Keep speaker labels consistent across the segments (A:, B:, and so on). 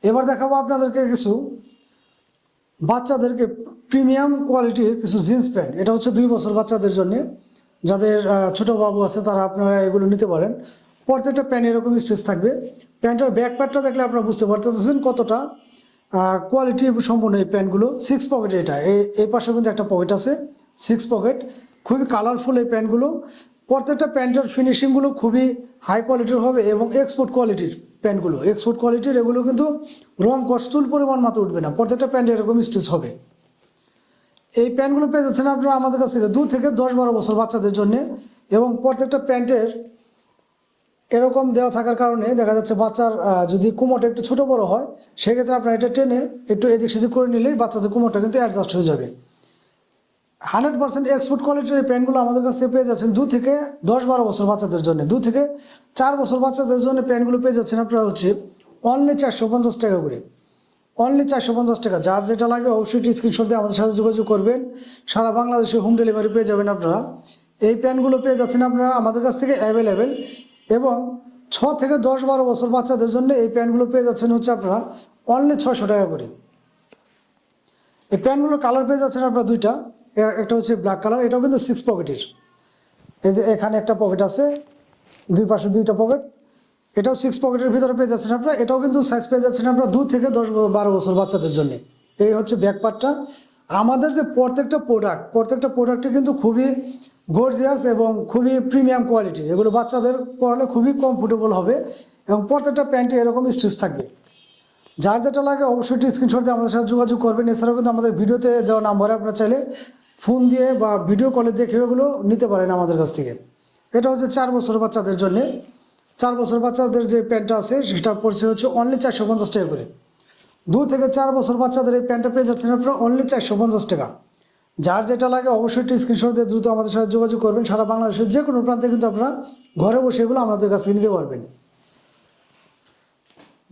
A: এবার দেখাবো আপনাদেরকে কিছু বাচ্চাদেরকে প্রিমিয়াম কোয়ালিটির কিছু জিন্স প্যান্ট। এটা হচ্ছে 2 বছর বাচ্চাদের জন্য, যাদের ছোট বাবু আছে তারা আপনারা এগুলো নিতে পারেন। প্রত্যেকটা প্যান্ট এরকম স্টিচ থাকবে। প্যান্টের ব্যাক পার্টটা দেখলে আপনারা বুঝতে পারতেছেন কতটা কোয়ালিটি সম্পন্ন এই প্যান্টগুলো। 6 পকেট, এটা এই পাশে কিন্তু একটা পকেট আছে, 6 পকেট। খুবই কালারফুল এই প্যান্টগুলো। প্রত্যেকটা প্যান্টের ফিনিশিংগুলো খুবই হাই কোয়ালিটির হবে এবং এক্সপোর্ট কোয়ালিটির প্যান্টগুলো, এক্সপোর্ট কোয়ালিটির। এগুলো কিন্তু রং কস্টুল পরিমাণ মাত্র উঠবে না, প্রত্যেকটা প্যান্ট এরকম স্টিচ হবে। এই প্যান্টগুলো পেয়ে যাচ্ছেন আপনারা আমাদের কাছ থেকে 2 থেকে 10-12 বছর বাচ্চাদের জন্য। এবং প্রত্যেকটা প্যান্টের এরকম দেওয়া থাকার কারণে দেখা যাচ্ছে বাচ্চার যদি কোমরটা একটু ছোটো বড়ো হয়, সেক্ষেত্রে আপনারা এটা টেনে একটু এদিক সেদিক করে নিলেই বাচ্চাদের কোমরটা কিন্তু অ্যাডজাস্ট হয়ে যাবে। 100% এক্সপোর্ট কোয়ালিটির এই প্যান্টগুলো আমাদের কাছে পেয়ে যাচ্ছেন 2 থেকে 10-12 বছর বাচ্চাদের জন্য। 2 থেকে 4 বছর বাচ্চাদের জন্য প্যান্টগুলো পেয়ে যাচ্ছেন আপনারা হচ্ছে অনলি 450 টাকা করে, অনলি 450 টাকা। যার যেটা লাগে অবশ্যই স্ক্রিনশট দিয়ে আমাদের সাথে যোগাযোগ করবেন। সারা বাংলাদেশে হোম ডেলিভারি পেয়ে যাবেন আপনারা। এই প্যান্টগুলো পেয়ে যাচ্ছেন আপনারা আমাদের কাছ থেকে অ্যাভেলেবেল। এবং 6 থেকে 10-12 বছর বাচ্চাদের জন্য এই প্যান্টগুলো পেয়ে যাচ্ছেন হচ্ছে আপনারা অনলি 600 টাকা করে। এই প্যান্টগুলোর কালার পেয়ে যাচ্ছেন আপনারা 2টা। একটা হচ্ছে ব্ল্যাক কালার, এটাও কিন্তু 6 পকেটের। এই যে এখানে একটা পকেট আছে, 2 পাশে 2টা পকেট। এটাও 6 পকেটের ভিতরে পেয়ে যাচ্ছেন আপনারা। এটাও কিন্তু সাইজ পেয়ে যাচ্ছেন আপনারা 2 থেকে 10-12 বছর বাচ্চাদের জন্য। এই হচ্ছে ব্যাক পার্টটা। আমাদের যে প্রত্যেকটা প্রোডাক্টে কিন্তু খুবই গর্জিয়াস এবং খুবই প্রিমিয়াম কোয়ালিটির। এগুলো বাচ্চাদের পরলে খুবই কমফোর্টেবল হবে এবং প্রত্যেকটা প্যান্টে এরকম স্টিচ থাকবে। যার যেটা লাগে অবশ্যই স্ক্রিনশট দিয়ে আমাদের সাথে যোগাযোগ করবেন। এছাড়াও কিন্তু আমাদের ভিডিওতে দেওয়া নাম্বারে আপনারা চাইলে ফোন দিয়ে বা ভিডিও কলে দেখে এগুলো নিতে পারেন আমাদের কাছ থেকে। এটা হচ্ছে 4 বছর বাচ্চাদের জন্যে। 4 বছর বাচ্চাদের যে প্যান্টটা আছে সেটা পড়ছে হচ্ছে অনলি 450 টাকা করে। 2 থেকে 4 বছর বাচ্চাদের এই প্যান্টটা পেয়ে যাচ্ছেন আপনারা অনলি 450 টাকা। যার যেটা লাগে অবশ্যই স্ক্রিনশট দিয়ে দ্রুত আমাদের সাথে যোগাযোগ করবেন। সারা বাংলাদেশের যে কোনো প্রান্তে কিন্তু আপনারা ঘরে বসে এগুলো আমাদের কাছ থেকে নিতে পারবেন।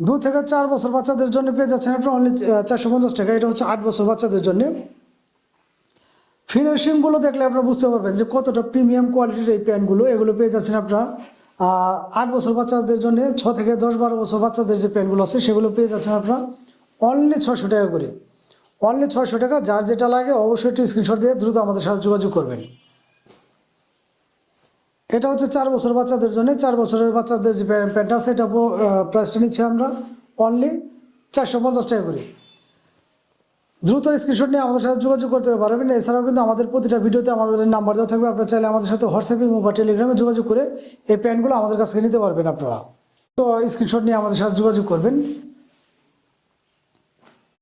A: 2 থেকে 4 বছর বাচ্চাদের জন্য পেয়ে যাচ্ছেন আপনারা অনলি 450 টাকা। এটা হচ্ছে 8 বছর বাচ্চাদের জন্য। ফিনিশিংগুলো দেখলে আপনারা বুঝতে পারবেন যে কতটা প্রিমিয়াম কোয়ালিটির এই প্যান্টগুলো। এগুলো পেয়ে যাচ্ছেন আপনারা 8 বছর বাচ্চাদের জন্য। 6 থেকে 10-12 বছর বাচ্চাদের যে প্যান্টগুলো আছে সেগুলো পেয়ে যাচ্ছেন আপনারা অনলি 600 টাকা করে, অনলি 600 টাকা। যার যেটা লাগে অবশ্যই স্ক্রিনশট দিয়ে দ্রুত আমাদের সাথে যোগাযোগ করবেন। এটা হচ্ছে 4 বছর বাচ্চাদের জন্য। 4 বছরের বাচ্চাদের যে প্যান্ট আছে এটা প্রাইসটা নিচ্ছি আমরা অনলি 450 টাকা করে। দ্রুত স্ক্রিনশট নিয়ে আমাদের সাথে যোগাযোগ করতে পারবেন। এছাড়াও কিন্তু আমাদের প্রতিটা ভিডিওতে আমাদের নাম্বার দেওয়া থাকবে। আপনারা চাইলে আমাদের সাথে হোয়াটসঅ্যাপে বা টেলিগ্রামে যোগাযোগ করে এই প্যান্টগুলো আমাদের কাছ থেকে নিতে পারবেন আপনারা। তো স্ক্রিনশট নিয়ে আমাদের সাথে যোগাযোগ করবেন।